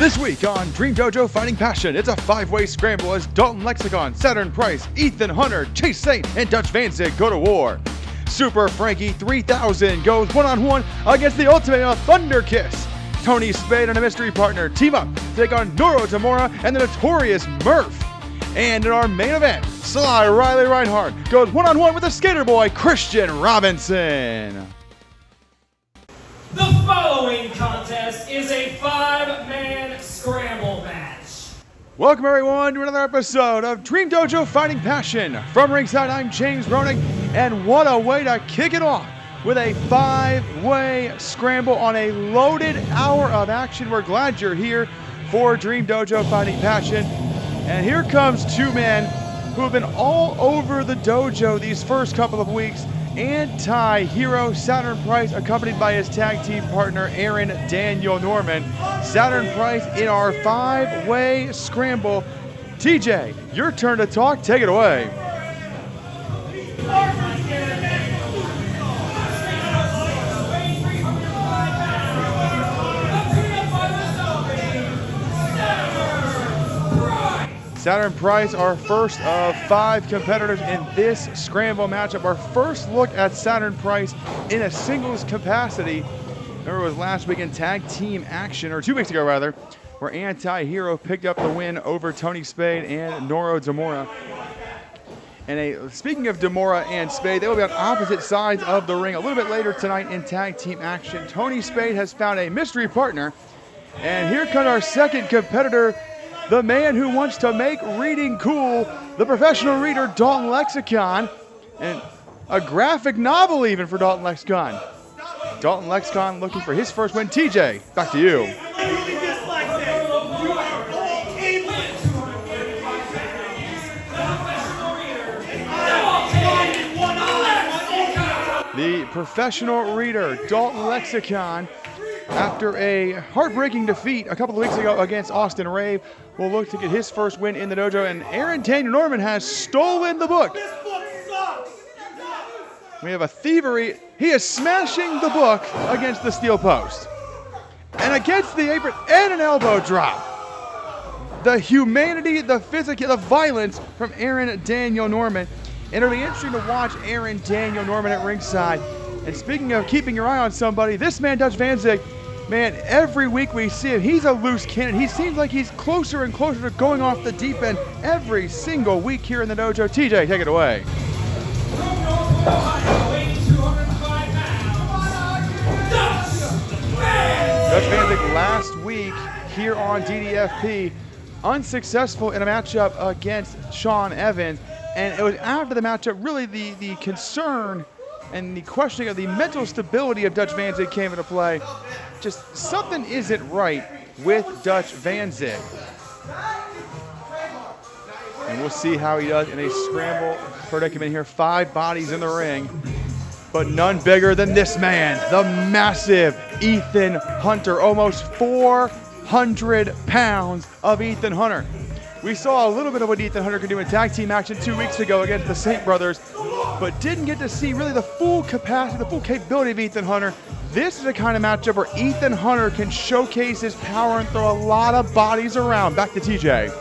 This week on Dream Dojo Fighting Passion, it's a five-way scramble as Dalton, Lexicon, Saturn Price, Ethan Hunter, Chase Saint, and Dutch Vanzig go to war. Super Frankie 3000 goes one-on-one against the ultimate of Thunderkiss. Tony Spade and a mystery partner team up to take on Noro, Demora, and the Notorious Murph. And in our main event, Sly Riley Reinhardt goes one-on-one with the skater boy Kristian Robinson. The following contest is a five-man scramble match. Welcome everyone to another episode of Dream Dojo Fighting Passion. From ringside, I'm James Roenick, and what a way to kick it off with a five-way scramble on a loaded hour of action. We're glad you're here for Dream Dojo Fighting Passion. And here comes two men who have been all over the dojo these first couple of weeks. Anti-hero Saturn Price, accompanied by his tag team partner Aaron Daniel Norman. Saturn Price in our five-way scramble. TJ, your turn to talk. Take it away. Saturn Price, our first of five competitors in this scramble matchup. Our first look at Saturn Price in a singles capacity. Remember, it was last week in tag team action, or 2 weeks ago rather, where Anti-Hero picked up the win over Tony Spade and Noro Demora. And speaking of Demora and Spade, they will be on opposite sides of the ring a little bit later tonight in tag team action. Tony Spade has found a mystery partner. And here comes our second competitor, the man who wants to make reading cool, the professional reader, Dalton Lexicon, and a graphic novel even for Dalton Lexicon. Dalton Lexicon looking for his first win. TJ, back to you. The professional reader, Dalton Lexicon, after a heartbreaking defeat a couple of weeks ago against Austin Rave, will look to get his first win in the dojo, and Aaron Daniel Norman has stolen the book. This book sucks. We have a thievery. He is smashing the book against the steel post. And against the apron, and an elbow drop. The humanity, the physical, the violence from Aaron Daniel Norman. And it'll be interesting to watch Aaron Daniel Norman at ringside. And speaking of keeping your eye on somebody, this man, Dutch Vanzig, man, every week we see him, he's a loose cannon. He seems like he's closer and closer to going off the deep end every single week here in the dojo. TJ, take it away. Dutch Vanzig last week here on DDFP, unsuccessful in a matchup against Sean Evans. And it was after the matchup, really the concern and the questioning of the mental stability of Dutch Vanzig came into play. Just something isn't right with Dutch Vanzig. And we'll see how he does in a scramble predicament here. 5 bodies in the ring, but none bigger than this man, the massive Ethan Hunter. Almost 400 pounds of Ethan Hunter. We saw a little bit of what Ethan Hunter could do in tag team action 2 weeks ago against the Saint brothers, but didn't get to see really the full capacity, the full capability of Ethan Hunter. This is the kind of matchup where Ethan Hunter can showcase his power and throw a lot of bodies around. Back to TJ.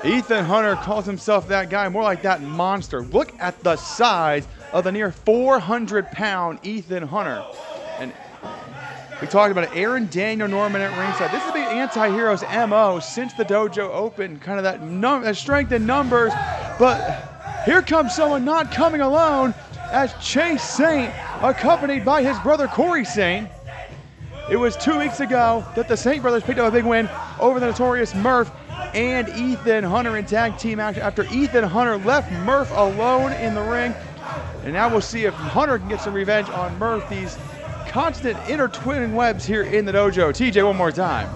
Ethan Hunter calls himself that guy, more like that monster. Look at the size of the near 400-pound Ethan Hunter. And we talked about it, Aaron Daniel Norman at ringside. This has been Anti-Hero's MO since the dojo opened, kind of that strength in numbers. But here comes someone not coming alone as Chase Saint, accompanied by his brother Corey Saint. It was 2 weeks ago that the Saint brothers picked up a big win over the Notorious Murph and Ethan Hunter in tag team action after Ethan Hunter left Murph alone in the ring. And now we'll see if Hunter can get some revenge on Murph. These constant intertwining webs here in the dojo. TJ, one more time.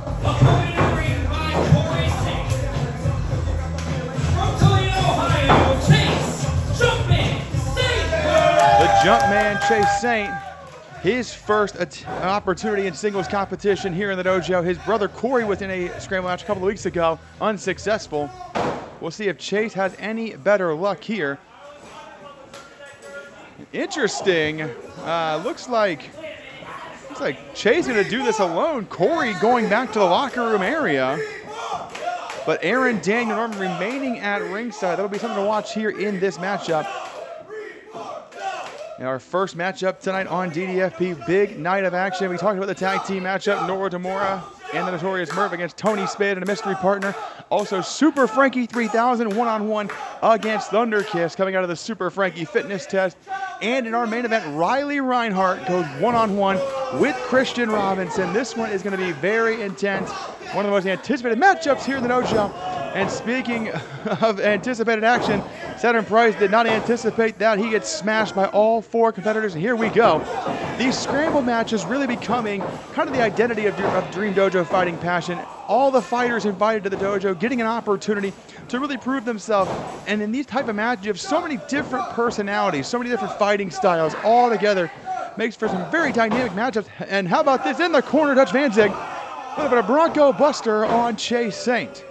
The Jumpman Chase Saint, his first opportunity in singles competition here in the dojo. His brother Corey was in a scramble match a couple of weeks ago, unsuccessful. We'll see if Chase has any better luck here. Interesting. Looks like Chase going to do this alone. Corey going back to the locker room area. But Aaron, Daniel, Norman remaining at ringside. That'll be something to watch here in this matchup. And our first matchup tonight on DDFP. Big night of action. We talked about the tag team matchup. Noro, Demora, and the Notorious Murph against Tony Spade and a mystery partner. Also, Super Frankie 3000 one-on-one against Thunderkiss coming out of the Super Frankie fitness test. And in our main event, Reinhart goes one-on-one with Kristian Robinson. This one is going to be very intense. One of the most anticipated matchups here in the dojo. And speaking of anticipated action, Saturn Price did not anticipate that. He gets smashed by all 4 competitors, and here we go. These scramble matches really becoming kind of the identity of Dream Dojo Fighting Passion. All the fighters invited to the dojo getting an opportunity to really prove themselves. And in these type of matches, you have so many different personalities, so many different fighting styles all together. Makes for some very dynamic matchups. And how about this in the corner, Dutch Vanzig? A little bit of Bronco Buster on Chase Saint.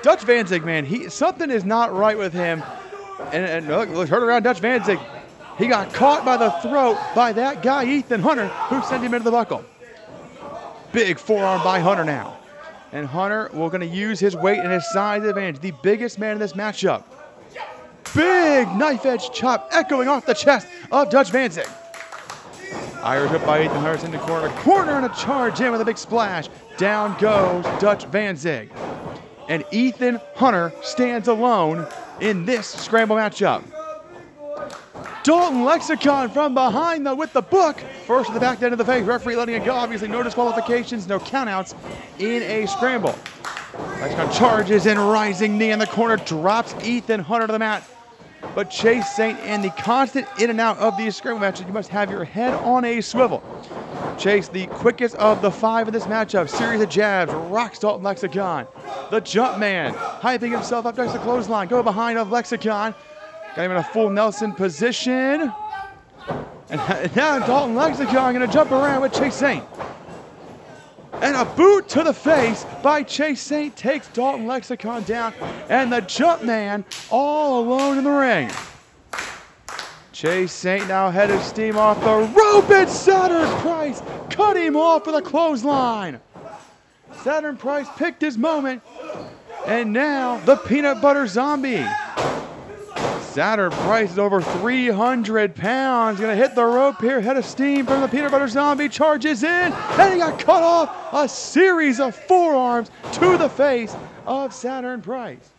Dutch Vanzig, man, something is not right with him. And look, turn around, Dutch Vanzig. He got caught by the throat by that guy, Ethan Hunter, who sent him into the buckle. Big forearm by Hunter now. And Hunter will going to use his weight and his size advantage. The biggest man in this matchup. Big knife edge chop echoing off the chest of Dutch Vanzig. Irish whip by Ethan Hunter in the corner and a charge in with a big splash. Down goes Dutch Vanzig. And Ethan Hunter stands alone in this scramble matchup. Dalton Lexicon from behind with the book. First to the back end of the face. Referee letting it go. Obviously no disqualifications, no countouts in a scramble. Lexicon charges in, rising knee in the corner, drops Ethan Hunter to the mat. But Chase Saint, in the constant in and out of these scramble matches, you must have your head on a swivel. Chase, the quickest of the 5 in this matchup. Series of jabs, rocks Dalton Lexicon. The jump man, hyping himself up next to the clothesline. Go behind of Lexicon. Got him in a full Nelson position. And now Dalton Lexicon going to jump around with Chase Saint. And a boot to the face by Chase Saint takes Dalton Lexicon down. And the jump man all alone in the ring. Chase Saint now head of steam off the rope, and Saturn Price cut him off with a clothesline. Saturn Price picked his moment, and now the peanut butter zombie. Saturn Price is over 300 pounds, gonna hit the rope here, head of steam from the peanut butter zombie, charges in, and he got cut off. A series of forearms to the face of Saturn Price.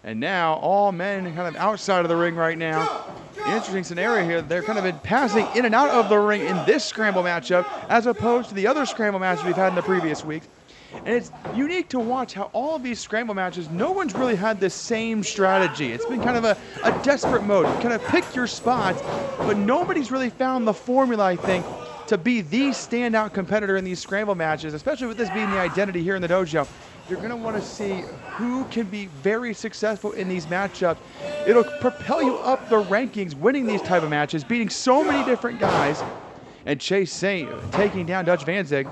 And now all men kind of outside of the ring right now. Interesting scenario here. They're kind of been passing in and out of the ring in this scramble matchup as opposed to the other scramble matches we've had in the previous weeks. And it's unique to watch how all of these scramble matches, no one's really had the same strategy. It's been kind of a desperate mode. You kind of pick your spots, but nobody's really found the formula, I think, to be the standout competitor in these scramble matches, especially with this being the identity here in the dojo. You're going to want to see who can be very successful in these matchups. It'll propel you up the rankings, winning these type of matches, beating so many different guys. And Chase Saint taking down Dutch Vanzig,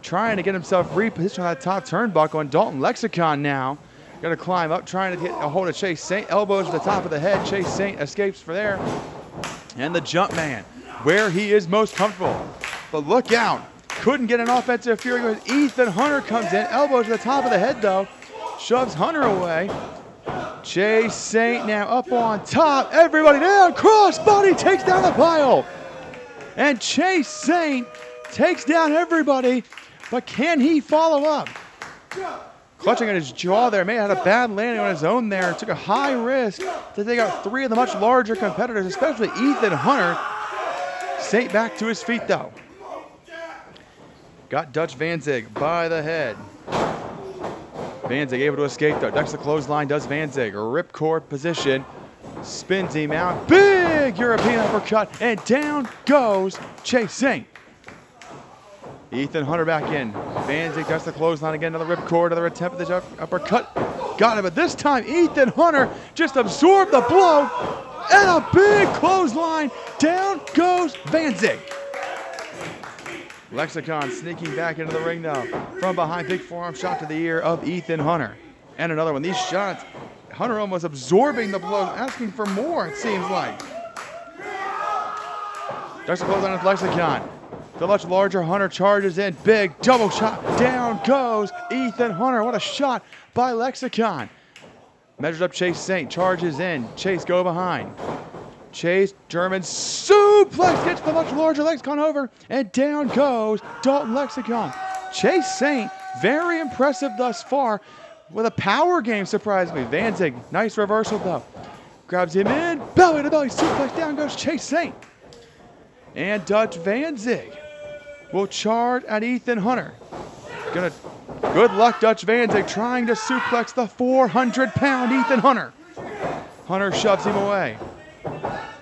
trying to get himself repositioned on that top turnbuckle. And Dalton Lexicon now going to climb up, trying to get a hold of Chase Saint. Elbows to the top of the head. Chase Saint escapes for there. And the jump man, where he is most comfortable. But look out. Couldn't get an offensive fury with Ethan Hunter comes in. Elbows to the top of the head though. Shoves Hunter away. Chase Saint now up on top. Everybody down. Crossbody takes down the pile. And Chase Saint takes down everybody. But can he follow up? Clutching at his jaw there. May have had a bad landing on his own there. Took a high risk to take out 3 of the much larger competitors, especially Ethan Hunter. Saint back to his feet though. Got Dutch Vanzig by the head. Vanzig able to escape though. Ducks the clothesline, does Vanzig. Ripcord position. Spins him out. Big European uppercut. And down goes Chase Saint. Ethan Hunter back in. Vanzig ducks the clothesline again. Another ripcord. Another attempt at the uppercut. Got him. But this time Ethan Hunter just absorbed the blow. And a big clothesline. Down goes Vanzig. Lexicon sneaking back into the ring though. From behind, big forearm shot to the ear of Ethan Hunter. And another one. These shots, Hunter almost absorbing the blows, asking for more, it seems like. Starts to close on his Lexicon. The much larger Hunter charges in. Big double shot. Down goes Ethan Hunter. What a shot by Lexicon. Measures up Chase Saint. Charges in. Chase go behind. Chase, German suplex, gets the much larger Lexicon over, and down goes Dalton Lexicon. Chase Saint, very impressive thus far, with a power game, surprisingly. Vanzig, nice reversal though. Grabs him in, belly to belly suplex, down goes Chase Saint. And Dutch Vanzig will charge at Ethan Hunter. Good luck, Dutch Vanzig, trying to suplex the 400-pound Ethan Hunter. Hunter shoves him away.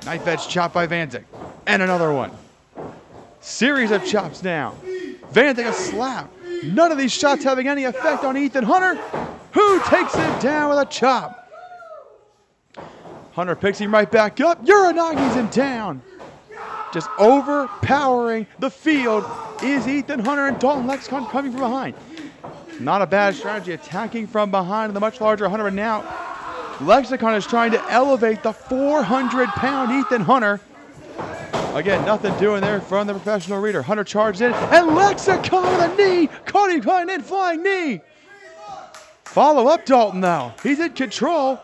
Knife edge chop by Vanzig. And another one. Series of chops now. Vanzig a slap. None of these shots having any effect on Ethan Hunter, who takes him down with a chop. Hunter picks him right back up. Uranagi's him down. Just overpowering the field is Ethan Hunter, and Dalton Lexicon coming from behind. Not a bad strategy, attacking from behind the much larger Hunter, but now Lexicon is trying to elevate the 400-pound Ethan Hunter. Again, nothing doing there from the professional reader. Hunter charges in, and Lexicon with a knee. Caught him behind in, flying knee. Follow up Dalton, though. He's in control.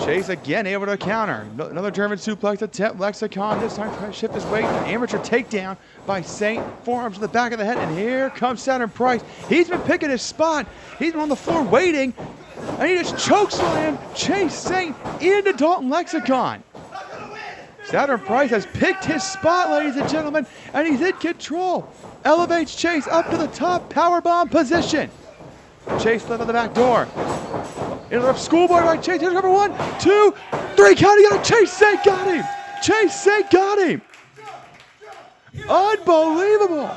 Chase again able to counter. Another German suplex attempt. Lexicon this time trying to shift his weight. An amateur takedown by Saint. Forearms to the back of the head, and here comes Saturn Price. He's been picking his spot. He's been on the floor waiting. And he just chokeslammed Chase Saint into Dalton Lexicon. Saturn Price has picked his spot, ladies and gentlemen, and he's in control. Elevates Chase up to the top powerbomb position. Chase left on the back door. Interrupt schoolboy by Chase. Here's number 1, 2, 3. Count it. Chase Saint got him. Chase Saint got him. Unbelievable.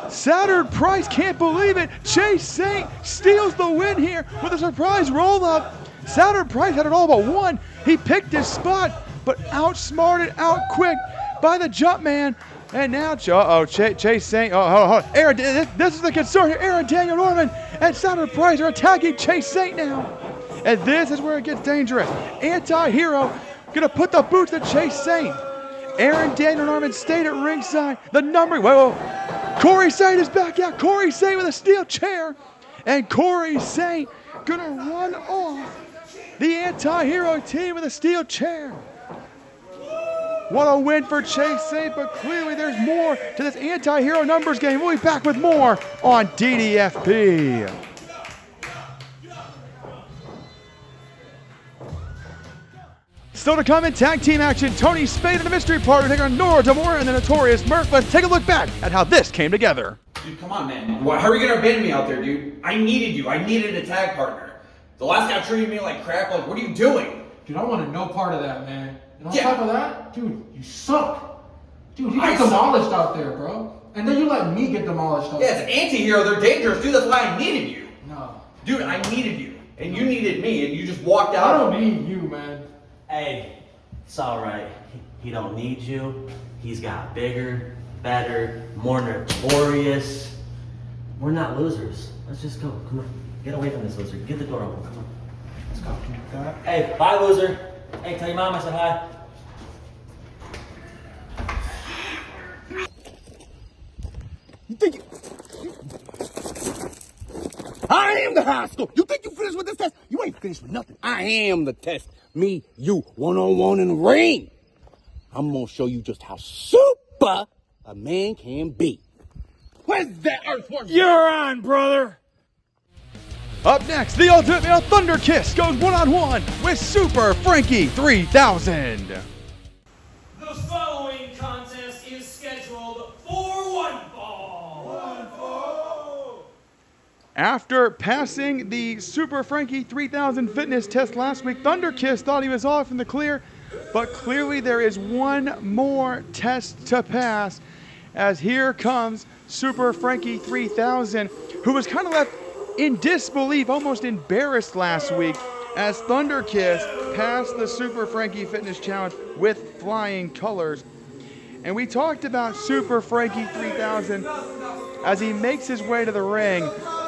Saturn Price can't believe it. Chase Saint steals the win here with a surprise roll-up. Saturn Price had it all but one. He picked his spot, but outsmarted, outquicked by the jump man. And now, Chase Saint, Aaron, this is the concern here. Aaron Daniel Norman and Saturn Price are attacking Chase Saint now. And this is where it gets dangerous. Anti-hero gonna put the boots to Chase Saint. Aaron Daniel Norman stayed at ringside. The number, Corey Saint is back out. Corey Saint with a steel chair. And Corey Saint gonna run off the anti-hero team with a steel chair. What a win for Chase Saint, but clearly there's more to this anti-hero numbers game. We'll be back with more on DDFP. Still to come in tag team action, Tony Spade and the mystery partner take on Noro, Demora, and the Notorious Murph. Let's take a look back at how this came together. Dude, come on, man. How are you gonna abandon me out there, dude? I needed you. I needed a tag partner. The last guy treated me like crap. Like, what are you doing? Dude, I wanted no part of that, man. And on Yeah. top of that, dude, you suck. Dude, you got demolished out there, bro. And then you let me get demolished out Yeah, there. it's anti-hero. They're dangerous, dude. That's why I needed you. No. Dude, I needed you. And you needed me, and you just walked out. I don't need you, man. Hey, it's all right. He don't need you. He's got bigger, better, more notorious. We're not losers. Let's just go. Come on. Get away from this loser. Get the door open. Come on. Let's go. Hey, bye, loser. Hey, tell your mom I said hi. You think you... I am the high school. You think you finished with this test? You ain't finished with nothing. I am the test. Me, you, one-on-one in the ring. I'm gonna show you just how super a man can be. Where's that earthworm? You're on, brother. Up next, the Ultimate Male Thunderkiss goes one-on-one with Super Frankie 3000. The following contest is scheduled for one fall. After passing the Super Frankie 3000 fitness test last week, Thunderkiss thought he was off in the clear, but clearly there is one more test to pass, as here comes Super Frankie 3000, who was kind of left in disbelief, almost embarrassed last week, as Thunderkiss passed the Super Frankie Fitness Challenge with flying colors. And we talked about Super Frankie 3000 as he makes his way to the ring,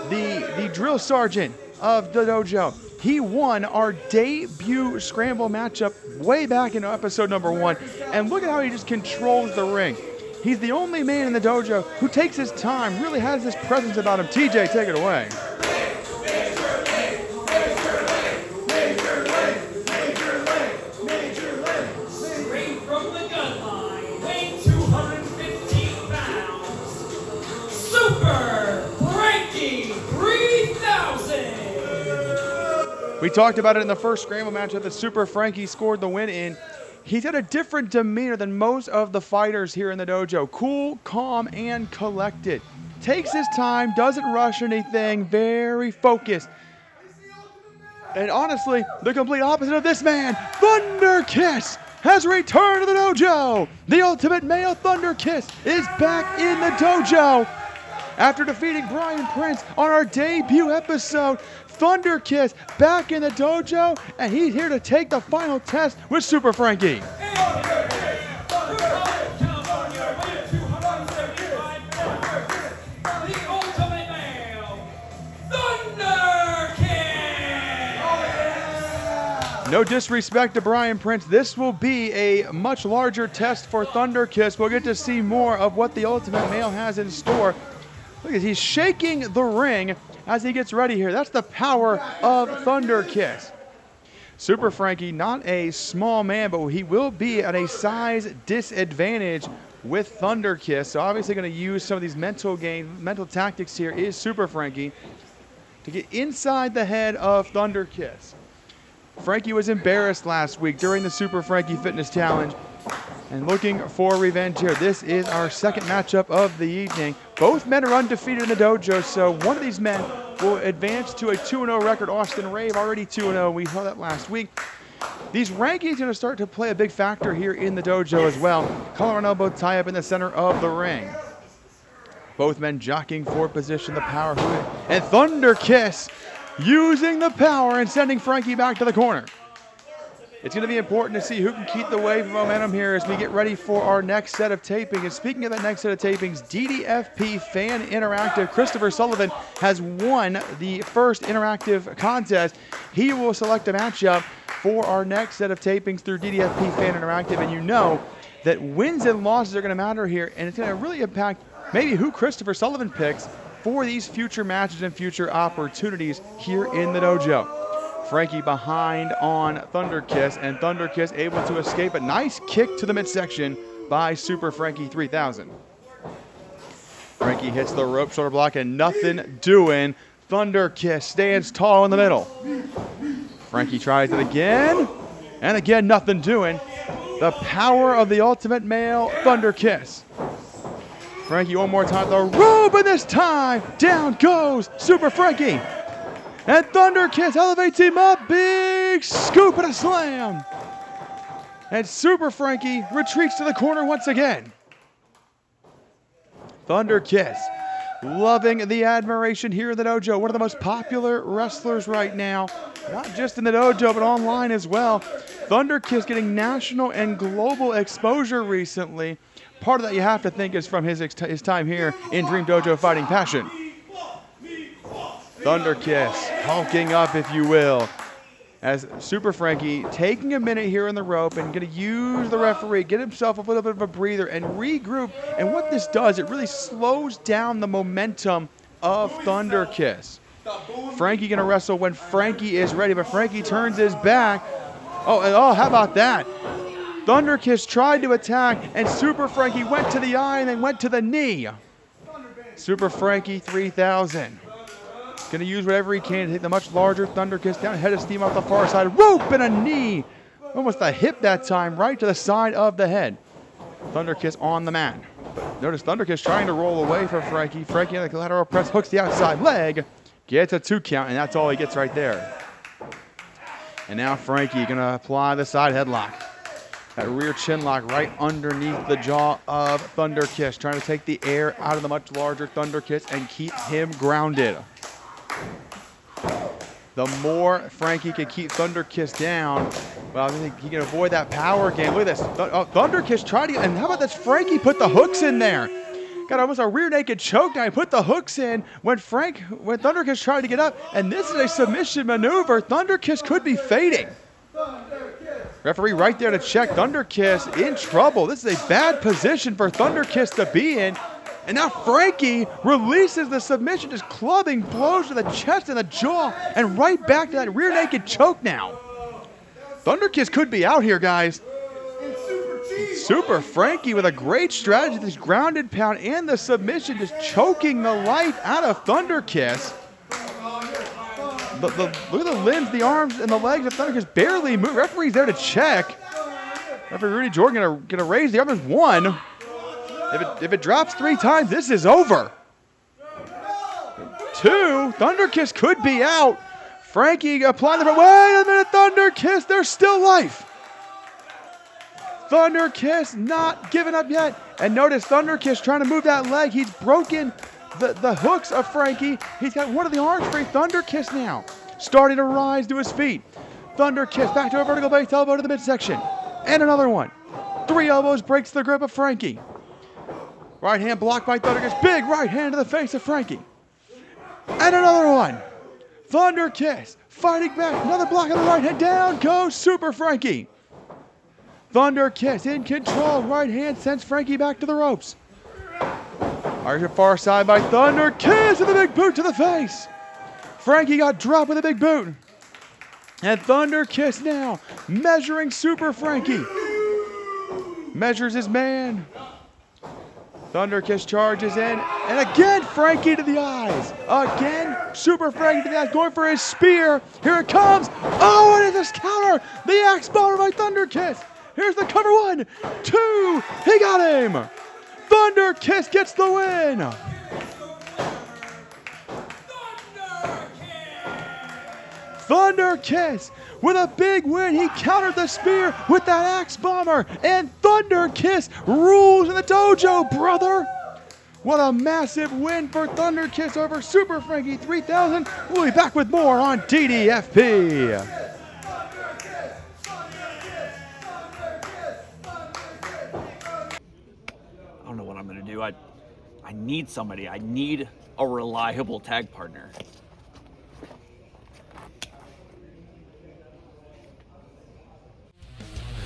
the drill sergeant of the dojo. He won our debut Scramble matchup way back in episode number 1. And look at how he just controls the ring. He's the only man in the dojo who takes his time, really has this presence about him. TJ, take it away. Straight from the gun line, weighing 215 pounds, Super Frankie 3000. We talked about it in the first Scramble matchup that Super Frankie scored the win in. He's got a different demeanor than most of the fighters here in the dojo. Cool, calm, and collected. Takes his time, doesn't rush anything, very focused. And honestly, the complete opposite of this man, Thunderkiss, has returned to the dojo. The ultimate male Thunderkiss is back in the dojo. After defeating Brian Prince on our debut episode, Thunderkiss back in the dojo, and he's here to take the final test with Super Frankie. The ultimate male, Thunderkiss. No disrespect to Brian Prince, this will be a much larger test for Thunderkiss. We'll get to see more of what the ultimate male has in store. Look at, he's shaking the ring as he gets ready here. That's the power of Thunderkiss. Super Frankie, not a small man, but he will be at a size disadvantage with Thunderkiss. So obviously going to use some of these mental tactics here is Super Frankie to get inside the head of Thunderkiss. Frankie was embarrassed last week during the Super Frankie Fitness Challenge and looking for revenge here. This is our second matchup of the evening. Both men are undefeated in the dojo, so one of these men will advance to a 2-0 record. Austin Rave already 2-0. We saw that last week. These rankings are going to start to play a big factor here in the dojo as well. Collar and elbow tie up in the center of the ring. Both men jockeying for position, the power hood, and Thunderkiss using the power and sending Frankie back to the corner. It's going to be important to see who can keep the wave of momentum here as we get ready for our next set of taping. And speaking of that next set of tapings, DDFP Fan Interactive, Christopher Sullivan has won the first interactive contest. He will select a matchup for our next set of tapings through DDFP Fan Interactive. And you know that wins and losses are going to matter here, and it's going to really impact maybe who Christopher Sullivan picks for these future matches and future opportunities here in the dojo. Frankie behind on Thunderkiss, and Thunderkiss able to escape a nice kick to the midsection by Super Frankie 3000. Frankie hits the rope shoulder block and nothing doing. Thunderkiss stands tall in the middle. Frankie tries it again, and again nothing doing. The power of the ultimate male Thunderkiss. Frankie one more time, the rope, and this time down goes Super Frankie. And Thunderkiss elevates him up. Big scoop and a slam. And Super Frankie retreats to the corner once again. Thunderkiss loving the admiration here in the dojo. One of the most popular wrestlers right now. Not just in the dojo, but online as well. Thunderkiss getting national and global exposure recently. Part of that you have to think is from his time here in Dream Dojo Fighting Passion. Thunderkiss hulking up, if you will, as Super Frankie taking a minute here in the rope and going to use the referee, get himself a little bit of a breather and regroup. And what this does, it really slows down the momentum of Thunderkiss. Frankie going to wrestle when Frankie is ready, but Frankie turns his back. Oh, how about that? Thunderkiss tried to attack, and Super Frankie went to the eye and then went to the knee. Super Frankie 3000. Going to use whatever he can to take the much larger Thunderkiss down, head of steam off the far side, rope and a knee. Almost a hip that time, right to the side of the head. Thunderkiss on the mat. But notice Thunderkiss trying to roll away from Frankie. Frankie on the lateral press, hooks the outside leg, gets a 2 count, and that's all he gets right there. And now Frankie going to apply the side headlock. That rear chin lock right underneath the jaw of Thunderkiss, trying to take the air out of the much larger Thunderkiss and keep him grounded. the more Frankie can keep Thunderkiss down. Well, I think he can avoid that power game. Look at this. Thunderkiss tried to get, and how about this? Frankie put the hooks in there. Got almost a rear naked choke down. He put the hooks in when Thunderkiss tried to get up, and this is a submission maneuver. Thunderkiss could be fading. Referee right there to check. Thunderkiss in trouble. This is a bad position for Thunderkiss to be in. And now Frankie releases the submission, just clubbing blows to the chest and the jaw, and right back to that rear naked choke now. Thunderkiss could be out here, guys. Super Frankie with a great strategy, this grounded pound and the submission, just choking the life out of Thunderkiss. Look at the limbs, the arms, and the legs of Thunderkiss barely move. Referee's there to check. Referee Rudy Jordan gonna raise the arm as one. If it drops 3 times, this is over. 2, Thunderkiss could be out. Frankie applying the, wait a minute, Thunderkiss, there's still life. Thunderkiss not giving up yet. And notice Thunderkiss trying to move that leg. He's broken the hooks of Frankie. He's got one of the arms free. Thunderkiss now starting to rise to his feet. Thunderkiss back to a vertical base elbow to the midsection. And another one. 3 elbows breaks the grip of Frankie. Right hand blocked by Thunderkiss. Big right hand to the face of Frankie. And another one. Thunderkiss fighting back. Another block on the right hand. Down goes Super Frankie. Thunderkiss in control. Right hand sends Frankie back to the ropes. Far side by Thunderkiss with a big boot to the face. Frankie got dropped with a big boot. And Thunderkiss now measuring Super Frankie. Measures his man. Thunderkiss charges in, and again Frankie to the eyes. Again, Super Frankie to the eyes, going for his spear. Here it comes. Oh, and it's this counter. The axe bomber by Thunderkiss. Here's the cover 1, 2. He got him. Thunderkiss gets the win. Thunderkiss with a big win. He countered the spear with that axe bomber, and Thunderkiss rules in the dojo, brother. What a massive win for Thunderkiss over Super Frankie 3000. We'll be back with more on DDFP. I don't know what I'm gonna do. I need somebody. I need a reliable tag partner.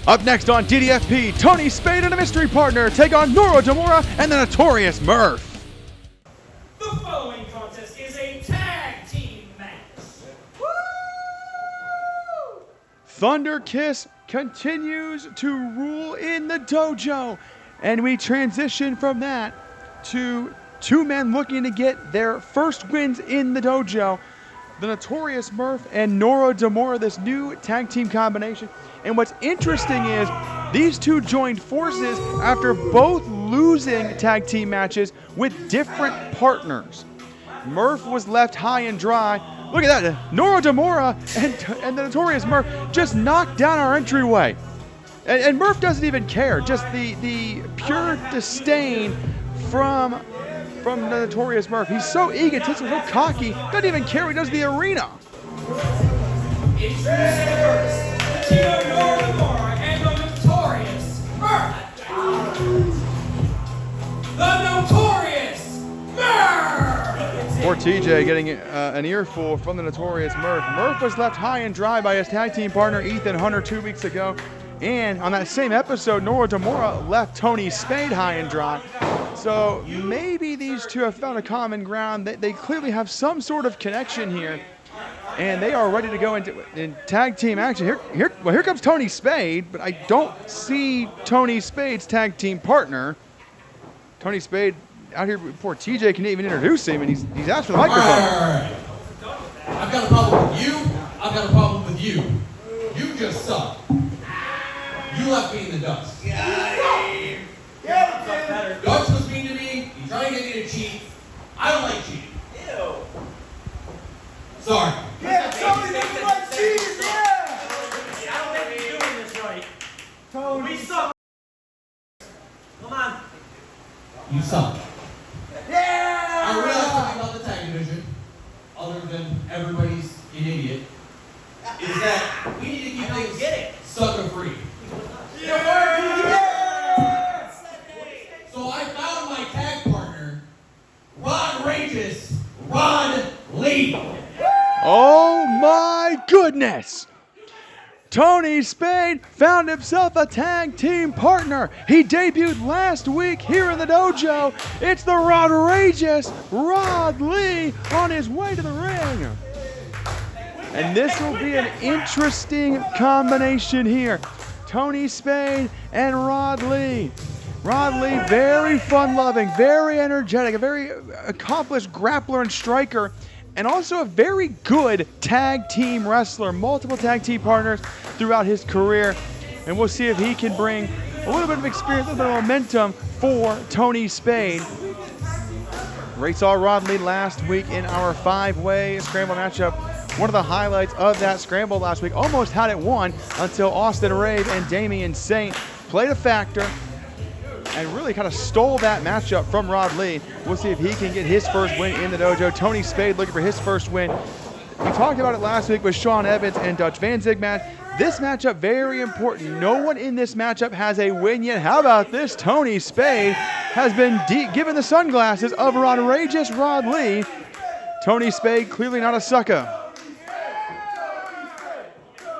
Up next on DDFP, Tony Spade and a mystery partner take on Noro, Demora, and the Notorious Murph. The following contest is a tag team match. Woo! Thunderkiss continues to rule in the dojo, and we transition from that to 2 men looking to get their first wins in the dojo. The Notorious Murph and Noro Demora, this new tag team combination. And what's interesting is these 2 joined forces after both losing tag team matches with different partners. Murph was left high and dry. Look at that, Noro Demora and the Notorious Murph just knocked down our entryway. And Murph doesn't even care, just the pure disdain from the Notorious Murph. He's so egotistical, so cocky, doesn't even care he does the arena. Introducing first, the team of Noro Demora and the Notorious Murph. The Notorious Murph! Poor TJ getting an earful from the Notorious Murph. Murph was left high and dry by his tag team partner Ethan Hunter 2 weeks ago. And on that same episode, Noro Demora left Tony Spade high and dry. So maybe these 2 have found a common ground. They clearly have some sort of connection here. And they are ready to go in tag team action. Here comes Tony Spade, but I don't see Tony Spade's tag team partner. Tony Spade out here before TJ can even introduce him, and he's asked for the microphone. Right. I've got a problem with you. I've got a problem with you. You just suck. You left me in the dust. Dutch was mean to me. He's trying to get me to cheat. I don't like cheating. Ew. Sorry. Yeah, Tony doesn't like cheese, yeah! I don't think you're doing this right. Tony, we suck. Come on. You suck. Yeah! I realize something about the tag division, other than everybody's an idiot, is that we need to keep things sucker free. So I found my tag partner, Outrageous Ron Lee. Oh my goodness! Tony Spade found himself a tag team partner. He debuted last week here in the dojo. It's the outrageous Rod Lee on his way to the ring. And this will be an interesting combination here. Tony Spade and Rod Lee. Rod Lee, very fun-loving, very energetic, a very accomplished grappler and striker, and also a very good tag team wrestler, multiple tag team partners throughout his career. And we'll see if he can bring a little bit of experience, a little bit of momentum for Tony Spade. We saw Rod Lee last week in our 5-way Scramble matchup. One of the highlights of that Scramble last week, almost had it won until Austin Rave and Damian Saint played a factor and really kind of stole that matchup from Rod Lee. We'll see if he can get his first win in the dojo. Tony Spade looking for his first win. We talked about it last week with Sean Evans and Dutch Vanzig match. This matchup, very important. No one in this matchup has a win yet. How about this? Tony Spade has been given the sunglasses of outrageous Rod Lee. Tony Spade, clearly not a sucker.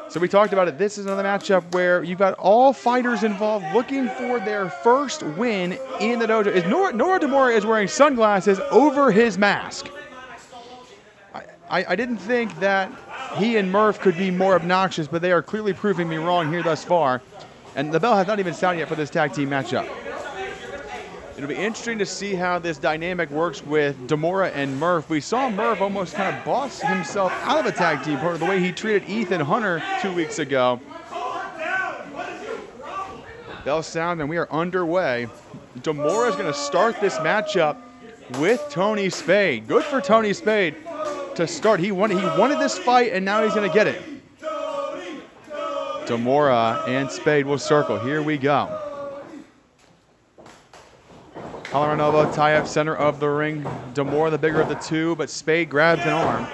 So we talked about it. This is another matchup where you've got all fighters involved looking for their first win in the dojo. Noro Demora is wearing sunglasses over his mask. I didn't think that he and Murph could be more obnoxious, but they are clearly proving me wrong here thus far. And the bell has not even sounded yet for this tag team matchup. It'll be interesting to see how this dynamic works with Demora and Murph. We saw Murph almost kind of boss himself out of a tag team partner the way he treated Ethan Hunter 2 weeks ago. Bell sound and we are underway. Demora is going to start this matchup with Tony Spade. Good for Tony Spade to start. He wanted this fight and now he's going to get it. Demora and Spade will circle. Here we go. Collar elbow, tie up center of the ring. Demora the bigger of the two, but Spade grabs an arm.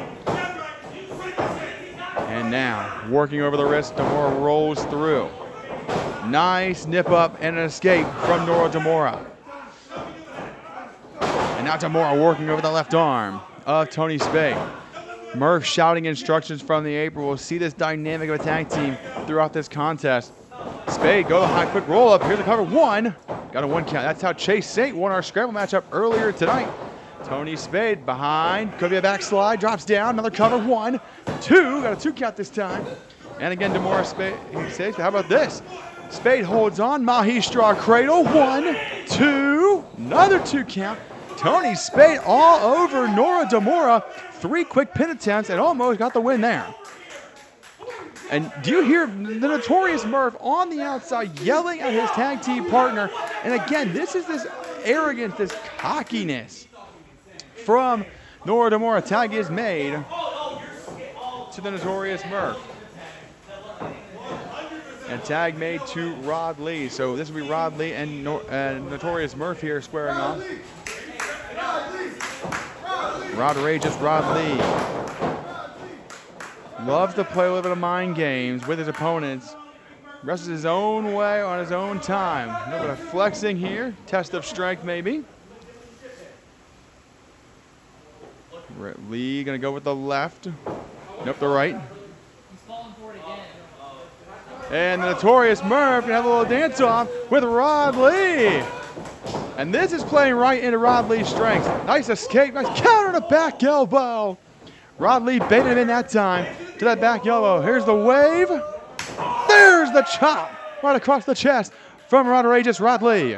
And now, working over the wrist, Demora rolls through. Nice nip up and an escape from Noro Demora. And now Demora working over the left arm of Tony Spade. Murph shouting instructions from the apron. We'll see this dynamic of a tag team throughout this contest. Spade, go the high, quick roll up. Here's the cover, one. Got a 1 count. That's how Chase Saint won our Scramble matchup earlier tonight. Tony Spade behind. Could be a backslide. Drops down. Another cover. 1, 2. Got a 2 count this time. And again, Demora Spade. He saves. How about this? Spade holds on. Mahi Straw Cradle. 1, 2. Another 2 count. Tony Spade all over Noro Demora. 3 quick pin attempts and almost got the win there. And do you hear the Notorious Murph on the outside yelling at his tag team partner? And again, this is this arrogance, this cockiness from Noro Demora. Tag is made to the Notorious Murph. And tag made to Rod Lee. So this will be Rod Lee and Notorious Murph here squaring off. Outrageous Rod Lee. Loves to play a little bit of mind games with his opponents. Wrestles his own way on his own time. A little bit of flexing here. Test of strength maybe. Lee gonna go with the left. Nope, the right. And the Notorious Murph gonna have a little dance off with Rod Lee. And this is playing right into Rod Lee's strengths. Nice escape, nice counter to back elbow. Rod Lee baited him in that time to that back elbow. Here's the wave. There's the chop right across the chest from outrageous Rod Lee.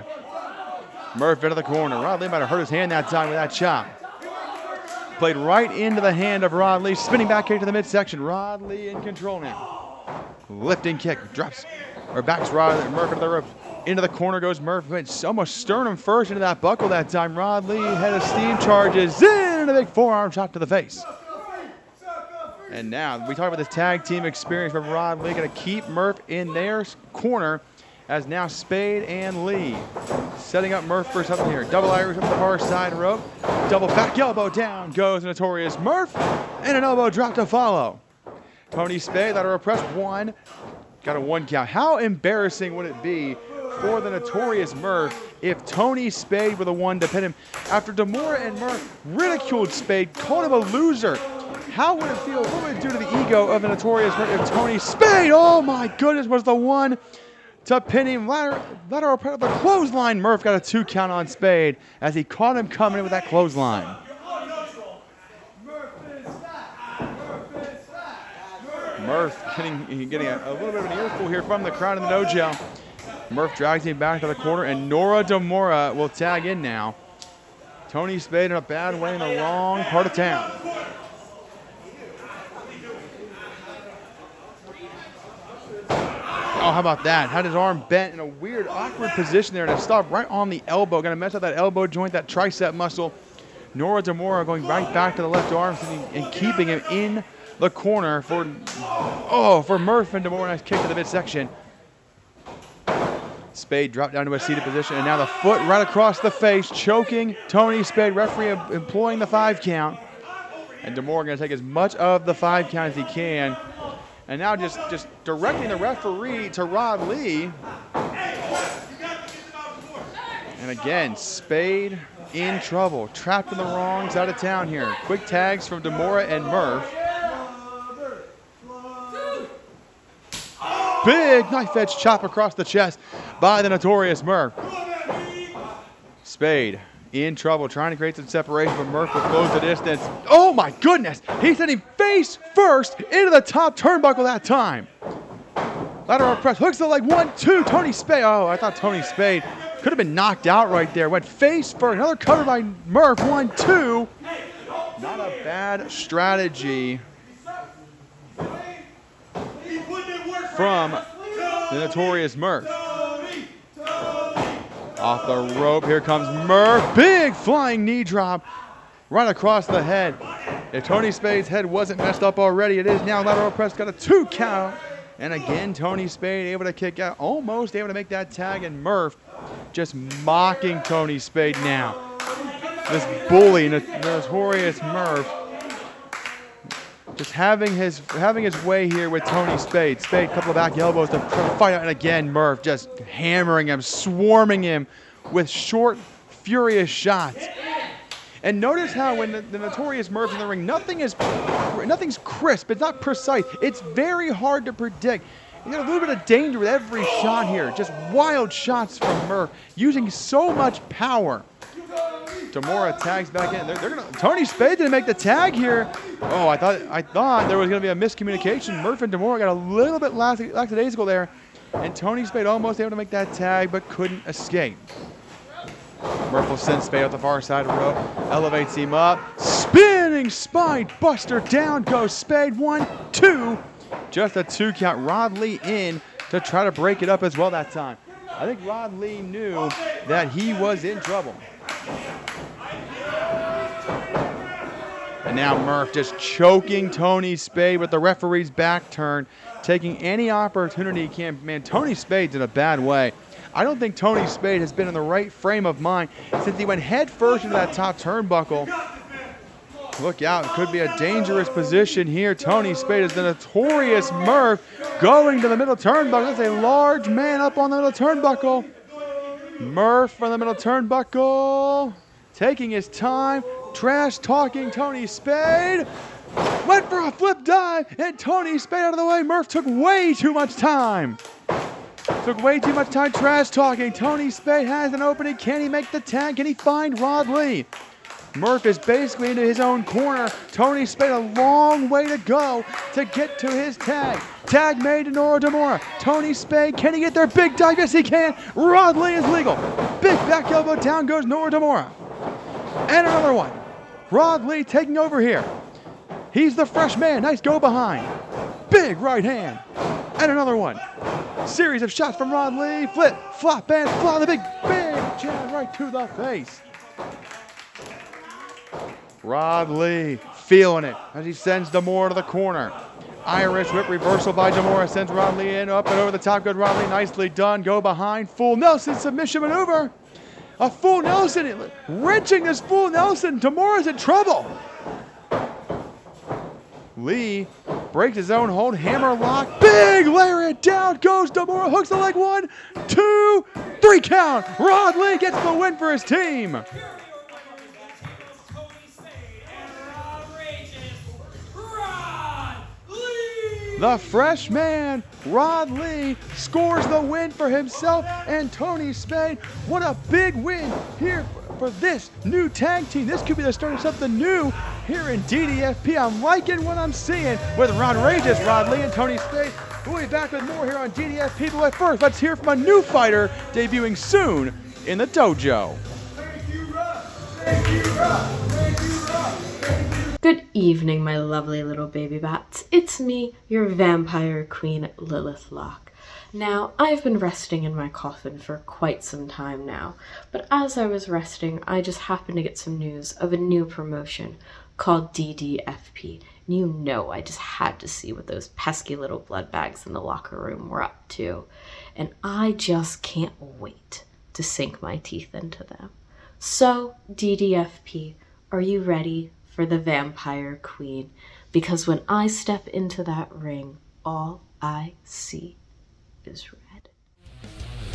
Murph into the corner. Rod Lee might have hurt his hand that time with that chop. Played right into the hand of Rod Lee. Spinning back kick to the midsection. Rod Lee in control now. Lifting kick. Drops or backs Murph into the rope. Into the corner goes Murph. Went almost sternum first into that buckle that time. Rod Lee head of steam charges in a big forearm chop to the face. And now we talk about this tag team experience from Rod Lee. Going to keep Murph in their corner as now Spade and Lee setting up Murph for something here. Double Irish up the far side rope. Double back elbow down goes Notorious Murph. And an elbow drop to follow. Tony Spade, lateral press, 1. Got a 1 count. How embarrassing would it be for the Notorious Murph if Tony Spade were the one to pin him after Demora and Murph ridiculed Spade, called him a loser? How would it feel? What would it do to the ego of the Notorious Murph if Tony Spade, oh my goodness, was the one to pin him? Lateral press, the clothesline. Murph got a 2 count on Spade as he caught him coming in with that clothesline. Murph getting a little bit of an earful here from the crowd in the dojo. Murph drags him back to the corner, and Noro Demora will tag in now. Tony Spade in a bad way in the wrong part of town. Oh, how about that? Had his arm bent in a weird, awkward position there, and it stopped right on the elbow. Gonna mess up that elbow joint, that tricep muscle. Noro Demora going right back to the left arm and keeping him in the corner for Murph and Demora. Nice kick to the midsection. Spade dropped down to a seated position, and now the foot right across the face, choking Tony Spade. Referee employing the 5 count. And Demora going to take as much of the 5 count as he can. And now just directing the referee to Rod Lee. And again, Spade in trouble. Trapped in the wrong side of town here. Quick tags from Demora and Murph. Big knife edge chop across the chest by the Notorious Murph. Spade in trouble, trying to create some separation, but Murph will close the distance. Oh my goodness! He sent him face first into the top turnbuckle that time. Lateral press, hooks the leg, 1, 2, Tony Spade. Oh, I thought Tony Spade could have been knocked out right there. Went face first, another cover by Murph, 1, 2. Not a bad strategy from the Notorious Murph. Off the rope, here comes Murph. Big flying knee drop right across the head. If Tony Spade's head wasn't messed up already, it is now. Lateral press, got a 2 count. And again, Tony Spade able to kick out, almost able to make that tag, and Murph just mocking Tony Spade now. This bully, Notorious Murph, just having his way here with Tony Spade. Spade, couple of back elbows to fight out, and again, Murph just hammering him, swarming him with short, furious shots. And notice how when the Notorious Murph's in the ring, nothing's crisp, it's not precise. It's very hard to predict. You got a little bit of danger with every shot here. Just wild shots from Murph, using so much power. Demora tags back in. Tony Spade didn't make the tag here. Oh, I thought there was going to be a miscommunication. Murph and Demora got a little bit lackadaisical there, and Tony Spade almost able to make that tag, but couldn't escape. Murph will send Spade out the far side of the rope, elevates him up, spinning spine buster, down goes Spade, 1, 2. Just a 2 count. Rod Lee in to try to break it up as well that time. I think Rod Lee knew that he was in trouble. And now Murph just choking Tony Spade with the referee's back turn, taking any opportunity he can. Man, Tony Spade's in a bad way. I don't think Tony Spade has been in the right frame of mind since he went head first into that top turnbuckle. Look out, it could be a dangerous position here. Tony Spade is the Notorious Murph going to the middle turnbuckle. That's a large man up on the middle turnbuckle. Murph from the middle turnbuckle, taking his time, trash talking Tony Spade. Went for a flip dive, and Tony Spade out of the way. Murph took way too much time. Trash talking. Tony Spade has an opening. Can he make the tag? Can he find Rod Lee? Murph is basically into his own corner. Tony Spade a long way to go to get to his tag. Tag made to Noro Demora. Tony Spade, can he get there? Big dive, yes he can. Rod Lee is legal. Big back elbow, down goes Noro Demora. And another one. Rod Lee taking over here. He's the fresh man, nice go behind. Big right hand. And another one. Series of shots from Rod Lee. Flip, flop, and fly. The big jab right to the face. Rod Lee feeling it as he sends Demora to the corner. Irish whip reversal by Demora sends Rod Lee in, up and over the top. Good Rod Lee, nicely done. Go behind, full Nelson submission maneuver. A full Nelson, wrenching this full Nelson. Demora's in trouble. Lee breaks his own hold, hammer lock, big lariat, down goes Demora, hooks the leg, 1, 2, 3 count. Rod Lee gets the win for his team. Tony Spade and outrageous Rod Lee. The freshman, Rod Lee, scores the win for himself and Tony Spade. What a big win here for this new tag team. This could be the start of something new here in DDFP. I'm liking what I'm seeing with outrageous Rod Lee and Tony Spade. We'll be back with more here on DDFP, but first, let's hear from a new fighter debuting soon in the dojo. Good evening, my lovely little baby bats. It's me, your vampire queen, Lilith Locke. Now, I've been resting in my coffin for quite some time now, but as I was resting, I just happened to get some news of a new promotion called DDFP. And you know I just had to see what those pesky little blood bags in the locker room were up to. And I just can't wait to sink my teeth into them. So, DDFP, are you ready for the Vampire Queen? Because when I step into that ring, all I see is red.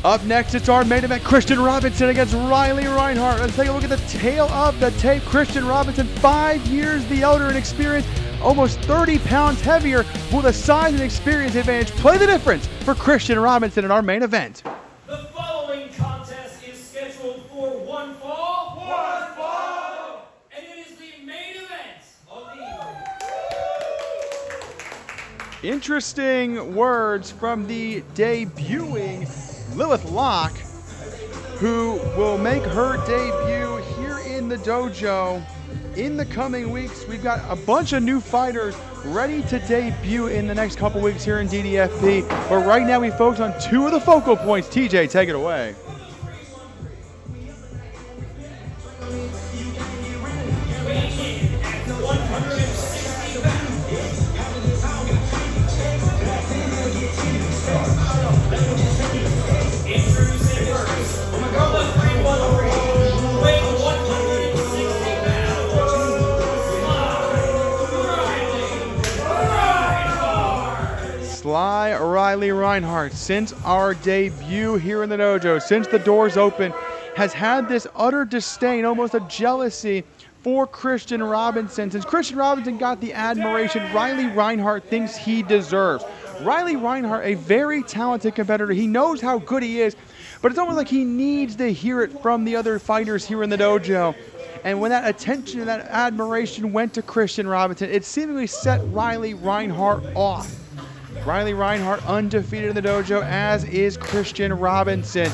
Up next, it's our main event, Kristian Robinson against Riley Reinhardt. Let's take a look at the tail of the tape. Kristian Robinson, 5 years the elder in experience, almost 30 pounds heavier. Will the size and experience advantage play the difference for Kristian Robinson in our main event? The following contest is scheduled for one fall, and it is the main event of the evening. Interesting words from the debuting Lilith Locke, who will make her debut here in the dojo in the coming weeks. We've got a bunch of new fighters ready to debut in the next couple weeks here in DDFP, but right now we focus on 2 of the focal points. TJ, take it away. Sly Riley Reinhardt, since our debut here in the dojo, since the doors open, has had this utter disdain, almost a jealousy for Kristian Robinson. Since Kristian Robinson got the admiration Riley Reinhardt thinks he deserves. Riley Reinhardt, a very talented competitor. He knows how good he is, but it's almost like he needs to hear it from the other fighters here in the dojo. And when that attention and that admiration went to Kristian Robinson, it seemingly set Riley Reinhardt off. Riley Reinhardt undefeated in the dojo, as is Kristian Robinson.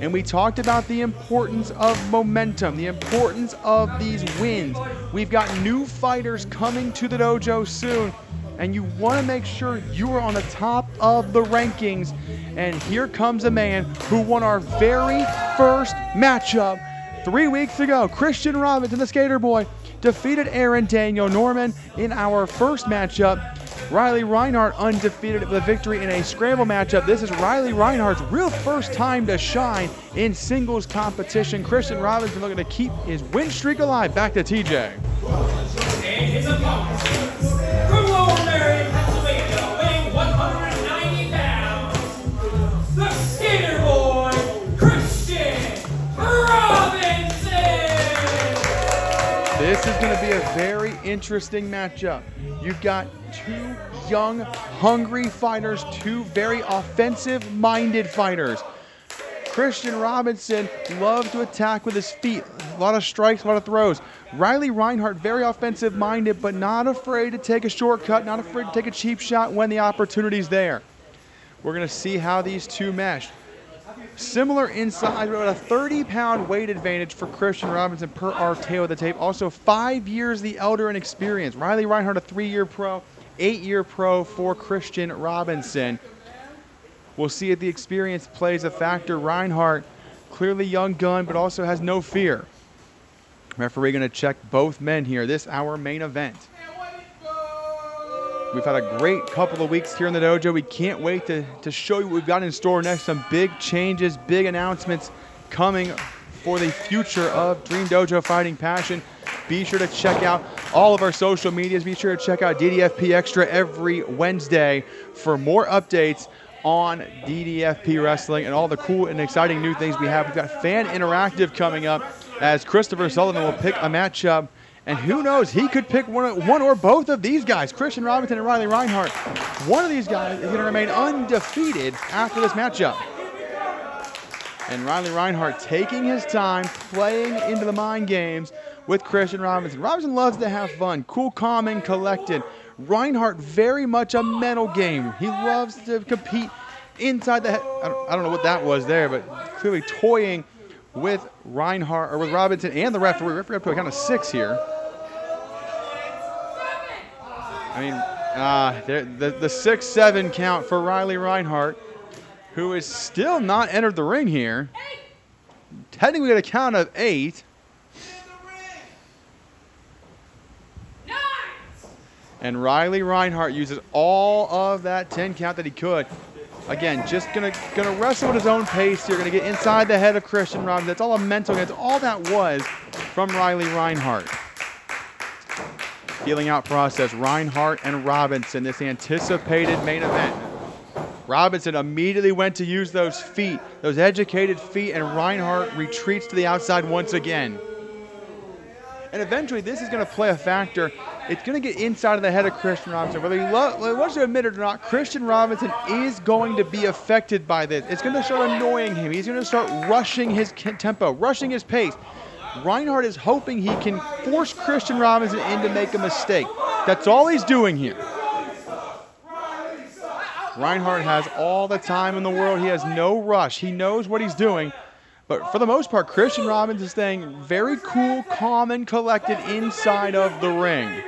And we talked about the importance of momentum, the importance of these wins. We've got new fighters coming to the dojo soon, and you want to make sure you are on the top of the rankings. And here comes a man who won our very first matchup 3 weeks ago. Kristian Robinson, the skater boy, defeated Aaron Daniel Norman in our first matchup. Riley Reinhardt undefeated with a victory in a scramble matchup. This is Riley Reinhardt's real first time to shine in singles competition. Kristian Robinson looking to keep his win streak alive. Back to TJ. And his opponent, from Lower Merion, Pennsylvania, weighing 190 pounds, the skater boy, Kristian Robinson! This is going to be a very interesting matchup. You've got 2 young, hungry fighters, 2 very offensive-minded fighters. Kristian Robinson loves to attack with his feet. A lot of strikes, a lot of throws. Riley Reinhardt, very offensive-minded, but not afraid to take a shortcut, not afraid to take a cheap shot when the opportunity's there. We're going to see how these 2 mesh. Similar in size, but a 30-pound weight advantage for Kristian Robinson per our tail of the tape. Also 5 years the elder in experience. Riley Reinhardt, a 3-year pro, 8-year pro for Kristian Robinson. We'll see if the experience plays a factor. Reinhardt, clearly young gun, but also has no fear. Referee going to check both men here. This our main event. We've had a great couple of weeks here in the dojo. We can't wait to show you what we've got in store next. Some big changes, big announcements coming for the future of Dream Dojo Fighting Passion. Be sure to check out all of our social medias. Be sure to check out DDFP Extra every Wednesday for more updates on DDFP Wrestling and all the cool and exciting new things we have. We've got Fan Interactive coming up as Christopher Sullivan will pick a matchup. And who knows, he could pick one or both of these guys, Kristian Robinson and Riley Reinhardt. One of these guys is going to remain undefeated after this matchup. And Riley Reinhardt taking his time, playing into the mind games with Kristian Robinson. Robinson loves to have fun, cool, calm, and collected. Reinhardt, very much a mental game. He loves to compete inside the head. I don't know what that was there, but clearly toying with Reinhardt, or with Robinson and the referee. Referee up to a count of 6 here. I mean, the 6-7 count for Riley Reinhardt, who is still not entered the ring here. Technically at a count of 8. And Riley Reinhardt uses all of that 10 count that he could. Again, just gonna wrestle at his own pace here. Gonna get inside the head of Kristian Robinson. That's all a mental game. That's all that was from Riley Reinhardt. Feeling out process. Reinhardt and Robinson, this anticipated main event. Robinson immediately went to use those feet, those educated feet, and Reinhardt retreats to the outside once again. And eventually, this is going to play a factor. It's going to get inside of the head of Kristian Robinson. Whether he wants to admit it or not, Kristian Robinson is going to be affected by this. It's going to start annoying him. He's going to start rushing his tempo, rushing his pace. Reinhardt is hoping he can force Kristian Robinson in to make a mistake. That's all he's doing here. Reinhardt has all the time in the world. He has no rush. He knows what he's doing. But for the most part, Kristian Robinson is staying very cool, calm, and collected inside of the ring.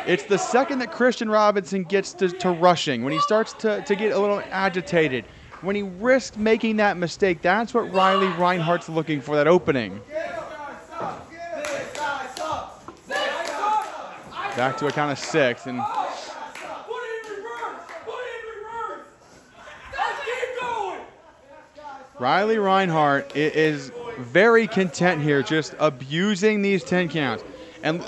It's the second that Kristian Robinson gets to rushing, when he starts to get a little agitated, when he risks making that mistake, that's what Riley Reinhardt's looking for, that opening. Back to a count of 6, and Riley Reinhardt is very content here, just abusing these 10 counts. And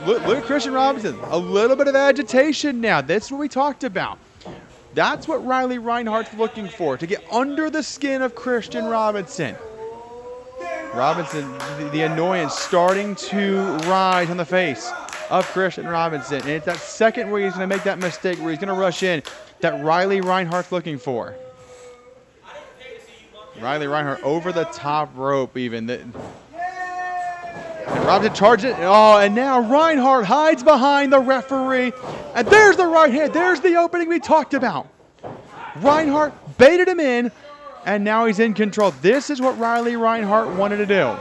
look at Kristian Robinson, a little bit of agitation now. That's what we talked about. That's what Riley Reinhardt's looking for, to get under the skin of Kristian Robinson. Robinson, the annoyance starting to rise on the face of Kristian Robinson. And it's that second where he's going to make that mistake, where he's going to rush in, that Riley Reinhardt's looking for. Riley Reinhardt over the top rope even. And Robinson charges it. Oh, and now Reinhardt hides behind the referee. And there's the right hand. There's the opening we talked about. Reinhardt baited him in, and now he's in control. This is what Riley Reinhardt wanted to do.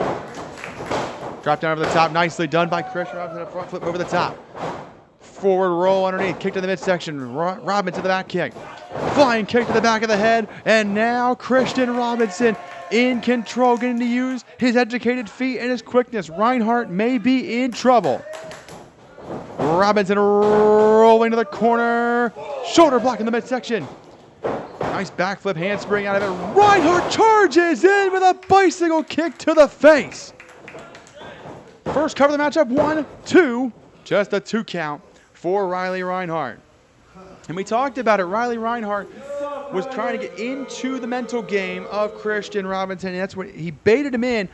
Drop down over the top. Nicely done by Kristian Robinson. A front flip over the top. Forward roll underneath. Kick to the midsection. Robinson to the back kick. Flying kick to the back of the head. And now Kristian Robinson in control, getting to use his educated feet and his quickness. Reinhardt may be in trouble. Robinson rolling to the corner. Shoulder block in the midsection. Nice backflip handspring out of it. Reinhardt charges in with a bicycle kick to the face. First cover of the matchup, 1, 2. Just a 2 count for Riley Reinhardt. And we talked about it. Riley Reinhardt was trying to get into the mental game of Kristian Robinson, and that's what he baited him in.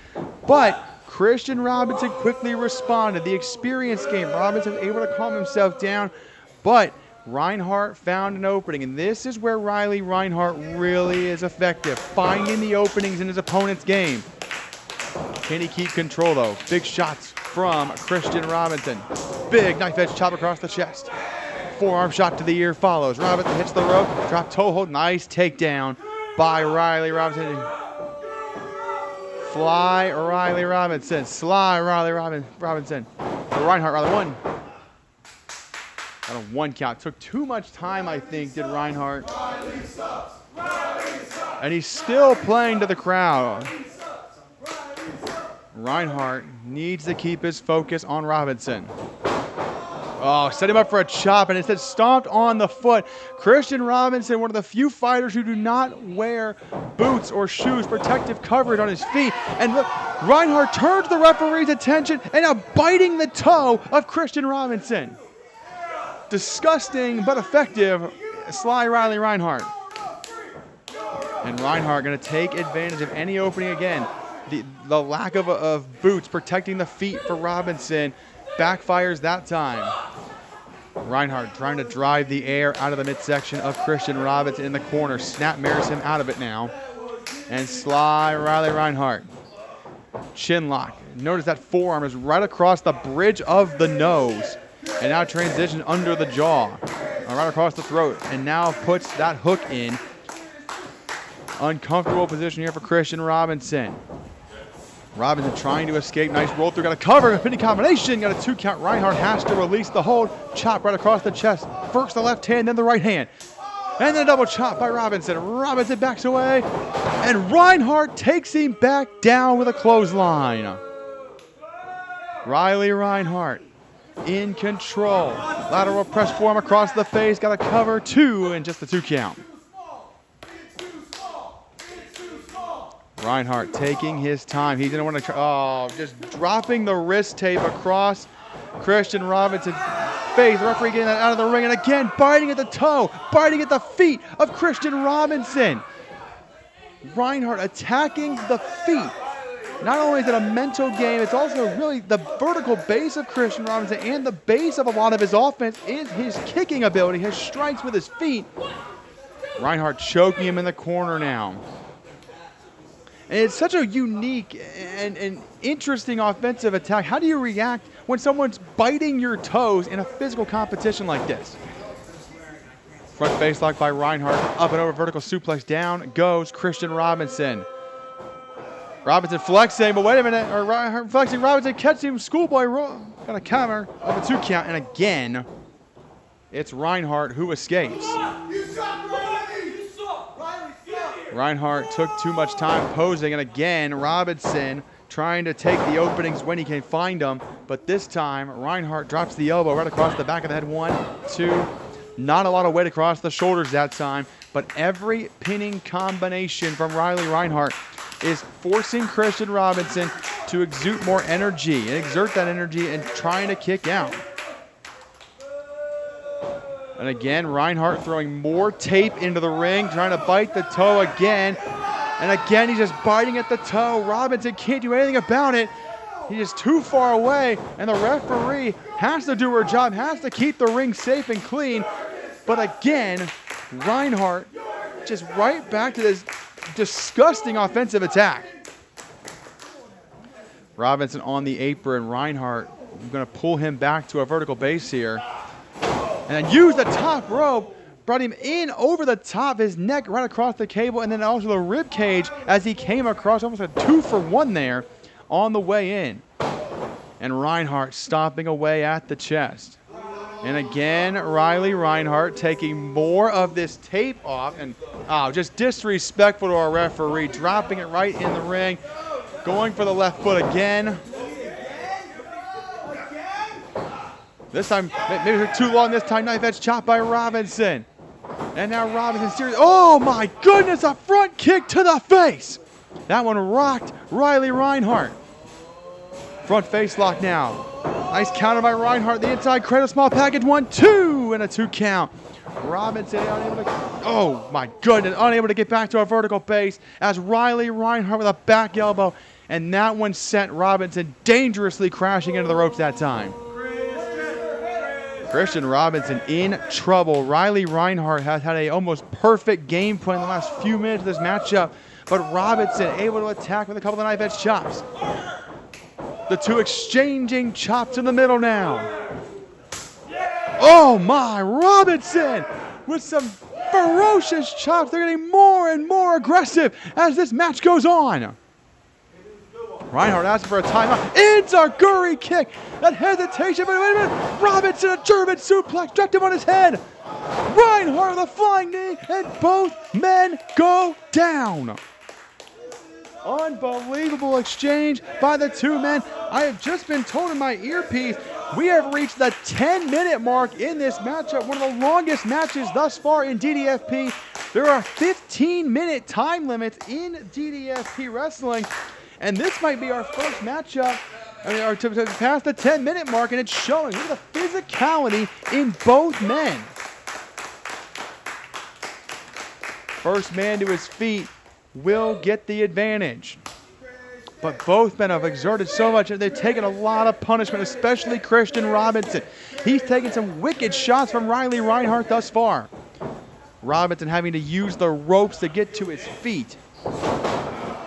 But Kristian Robinson quickly responded. The experience game, Robinson was able to calm himself down, but Reinhardt found an opening, and this is where Riley Reinhardt really is effective, finding the openings in his opponent's game. Can he keep control, though? Big shots from Kristian Robinson. Big knife edge chop across the chest. Forearm shot to the ear follows. Robinson hits the rope. Drop toe hold. Nice takedown by Riley Robinson. Fly Riley Robinson. Sly Riley Robinson. Reinhardt, rather, 1. Got a 1 count. Took too much time, I think, did Reinhardt. And he's still playing to the crowd. Reinhardt needs to keep his focus on Robinson. Oh, set him up for a chop, and instead stomped on the foot. Kristian Robinson, one of the few fighters who do not wear boots or shoes, protective coverage on his feet. And look, Reinhardt turns the referee's attention and now biting the toe of Kristian Robinson. Disgusting but effective, Sly Riley Reinhardt. And Reinhardt going to take advantage of any opening again. The lack of boots protecting the feet for Robinson backfires that time. Reinhardt trying to drive the air out of the midsection of Kristian Robinson in the corner. Snap mirrors him out of it now. And Sly Riley Reinhardt. Chin lock. Notice that forearm is right across the bridge of the nose. And now transition under the jaw. Right across the throat. And now puts that hook in. Uncomfortable position here for Kristian Robinson. Robinson trying to escape. Nice roll through. Got a cover. A pinning combination. Got a 2 count. Reinhardt has to release the hold. Chop right across the chest. First the left hand, then the right hand. And then a double chop by Robinson. Robinson backs away. And Reinhardt takes him back down with a clothesline. Riley Reinhardt in control. Lateral press forearm across the face. Got a cover. 2 and just the 2 count. Reinhardt taking his time. He didn't want to try. Oh, just dropping the wrist tape across Kristian Robinson's face. The referee getting that out of the ring. And again, biting at the toe, biting at the feet of Kristian Robinson. Reinhardt attacking the feet. Not only is it a mental game, it's also really the vertical base of Kristian Robinson, and the base of a lot of his offense is his kicking ability, his strikes with his feet. Reinhardt choking him in the corner now. And it's such a unique and interesting offensive attack. How do you react when someone's biting your toes in a physical competition like this? Front face lock by Reinhardt. Up and over vertical suplex. Down goes Kristian Robinson. Robinson flexing, but wait a minute. Or Reinhardt flexing. Robinson catching him. Schoolboy roll. Got a counter of a 2 count. And again, it's Reinhardt who escapes. Reinhardt took too much time posing, and again, Robinson trying to take the openings when he can find them, but this time, Reinhardt drops the elbow right across the back of the head. 1, 2, not a lot of weight across the shoulders that time, but every pinning combination from Riley Reinhardt is forcing Kristian Robinson to exude more energy and exert that energy and trying to kick out. And again, Reinhardt throwing more tape into the ring, trying to bite the toe again. And again, he's just biting at the toe. Robinson can't do anything about it. He is too far away, and the referee has to do her job, has to keep the ring safe and clean. But again, Reinhardt just right back to this disgusting offensive attack. Robinson on the apron. Reinhardt going to pull him back to a vertical base here. And then use the top rope, brought him in over the top, his neck right across the cable, and then also the rib cage as he came across, almost a 2-for-1 there on the way in. And Reinhardt stomping away at the chest. And again, Riley Reinhardt taking more of this tape off, and just disrespectful to our referee, dropping it right in the ring, going for the left foot again. This time, maybe it took too long this time. Knife edge chop by Robinson. And now Robinson serious. Oh my goodness, a front kick to the face. That one rocked Riley Reinhardt. Front face lock now. Nice counter by Reinhardt. The inside cradle small package. 1, 2, and a 2 count. Robinson unable to, oh my goodness, unable to get back to a vertical base as Riley Reinhardt with a back elbow. And that one sent Robinson dangerously crashing into the ropes that time. Kristian Robinson in trouble. Riley Reinhardt has had a almost perfect game plan in the last few minutes of this matchup, but Robinson able to attack with a couple of knife edge chops. The two exchanging chops in the middle now. Oh my, Robinson with some ferocious chops. They're getting more and more aggressive as this match goes on. Reinhardt asking for a timeout. Enziguri kick. That hesitation, but wait a minute. Robinson, a German suplex, dropped him on his head. Reinhardt with a flying knee, and both men go down. Unbelievable exchange by the two men. I have just been told in my earpiece We have reached the 10-minute mark in this matchup, one of the longest matches thus far in DDFP. There are 15-minute time limits in DDFP wrestling, and this might be our first matchup to pass the 10-minute mark, and it's showing. Look at the physicality in both men. First man to his feet will get the advantage. But both men have exerted so much, and they've taken a lot of punishment, especially Kristian Robinson. He's taken some wicked shots from Reinhardt thus far. Robinson having to use the ropes to get to his feet.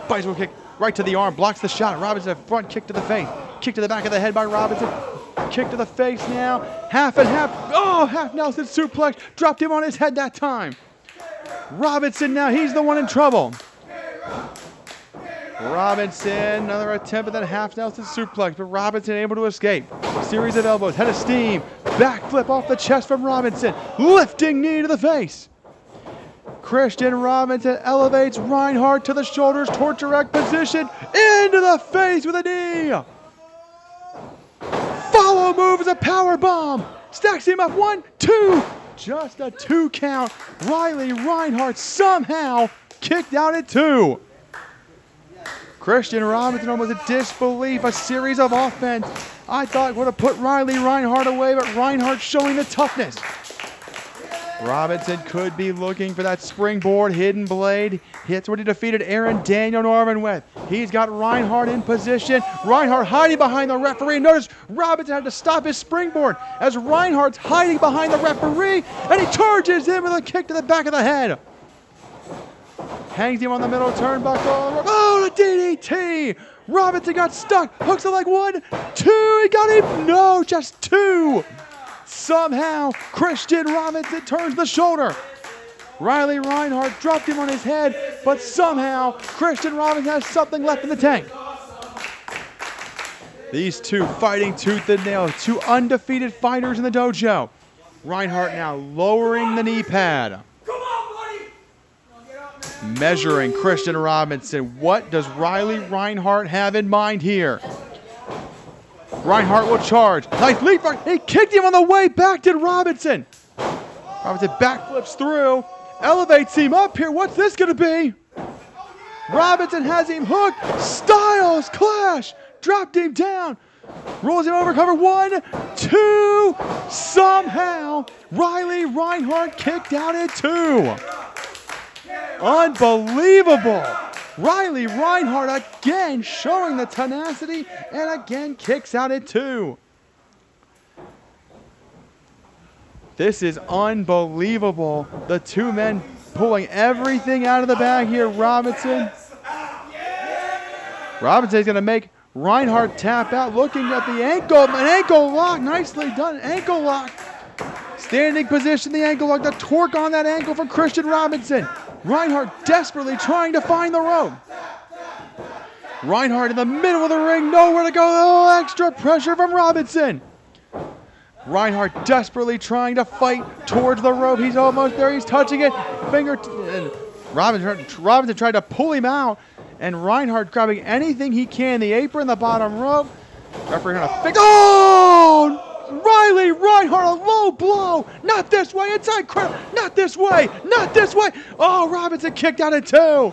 Bicycle kick right to the arm, blocks the shot. Robinson, a front kick to the face. Kick to the back of the head by Robinson. Kick to the face now. Half and half. Oh, half Nelson suplex. Dropped him on his head that time. Robinson now, he's the one in trouble. Robinson, another attempt at that half Nelson suplex, but Robinson able to escape. Series of elbows, head of steam, backflip off the chest from Robinson, lifting knee to the face. Kristian Robinson elevates Reinhardt to the shoulders, torture rack position, into the face with a knee. Follow move is a power bomb. Stacks him up, 1, 2. Just a 2 count. Reinhardt somehow kicked out at 2. Kristian Robinson almost a disbelief, a series of offense. I thought would have put Reinhardt away, but Reinhardt showing the toughness. Robinson could be looking for that springboard hidden blade. Hits what he defeated Aaron Daniel Norman with. He's got Reinhardt in position. Reinhardt hiding behind the referee. Notice Robinson had to stop his springboard as Reinhardt's hiding behind the referee, and he charges in with a kick to the back of the head. Hangs him on the middle turnbuckle. Oh, the DDT! Robinson got stuck. Hooks the leg, 1, 2. He got him. No, just 2. Somehow, Kristian Robinson turns the shoulder. Reinhardt dropped him on his head, but somehow Kristian Robinson has something left in the tank. These two fighting tooth and nail, 2 undefeated fighters in the dojo. Reinhardt now lowering the knee pad. Measuring Kristian Robinson. What does Reinhardt have in mind here? Reinhardt will charge. Nice leap. He kicked him on the way back, did Robinson. Robinson backflips through. Elevates him up here. What's this going to be? Robinson has him hooked. Styles clash. Dropped him down. Rolls him over. Cover 1, 2. Somehow, Reinhardt kicked out at 2. Unbelievable. Reinhardt again showing the tenacity and again kicks out at 2. This is unbelievable. The 2 men pulling everything out of the bag here. Robinson is going to make Reinhardt tap out, looking at the ankle. An ankle lock. Nicely done. Ankle lock. Standing position, the ankle lock. The torque on that ankle from Kristian Robinson. Reinhardt desperately trying to find the rope. Reinhardt in the middle of the ring, nowhere to go. Oh, extra pressure from Robinson. Reinhardt desperately trying to fight towards the rope. He's almost there. He's touching it. Robinson tried to pull him out, and Reinhardt grabbing anything he can. The apron, the bottom rope. Referee trying to fix. Oh! Reinhardt, a low blow. Not this way. Inside cradle. Not this way. Not this way. Oh, Robinson kicked out at 2.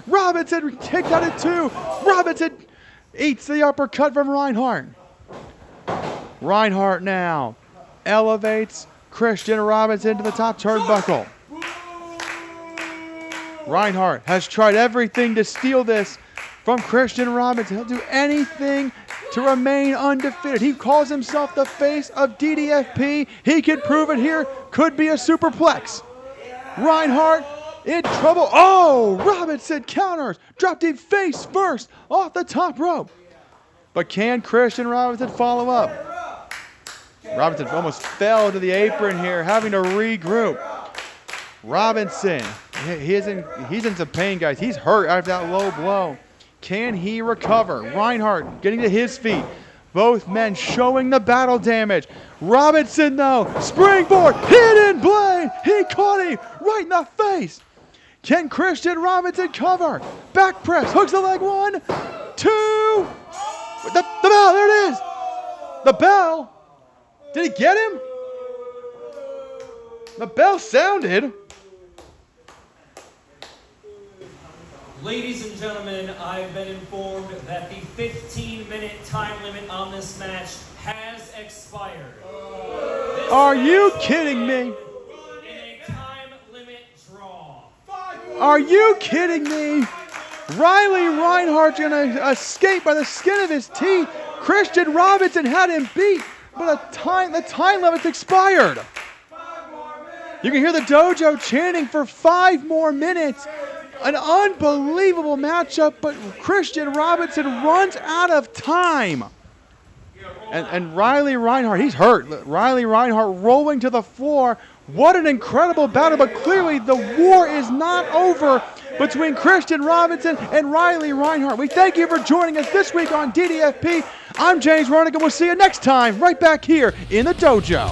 Robinson kicked out at 2. Robinson eats the uppercut from Reinhardt. Reinhardt now elevates Kristian Robinson to the top turnbuckle. Reinhardt has tried everything to steal this from Kristian Robinson. He'll do anything to remain undefeated. He calls himself the face of DDFP. He can prove it here. Could be a superplex. Reinhardt in trouble. Oh, Robinson counters. Dropped him face first off the top rope. But can Kristian Robinson follow up? Robinson almost fell to the apron here, having to regroup. Robinson, he's in some pain, guys. He's hurt after that low blow. Can he recover? Reinhardt getting to his feet. Both men showing the battle damage. Robinson, though, springboard, hidden blade. He caught him right in the face. Can Kristian Robinson cover? Back press, hooks the leg, 1, 2. The bell, there it is. The bell. Did he get him? The bell sounded. Ladies and gentlemen, I've been informed that the 15-minute time limit on this match has expired. Are you kidding me? In a time limit draw. Are you kidding me? Reinhart's gonna escape by the skin of his teeth. Kristian Robinson had him beat, but the time limit's expired. You can hear the dojo chanting for 5 more minutes. An unbelievable matchup, but Kristian Robinson runs out of time. And Reinhardt, he's hurt. Reinhardt rolling to the floor. What an incredible battle, but clearly the war is not over between Kristian Robinson and Reinhardt. We thank you for joining us this week on DDFP. I'm James Ronick, and we'll see you next time right back here in the dojo.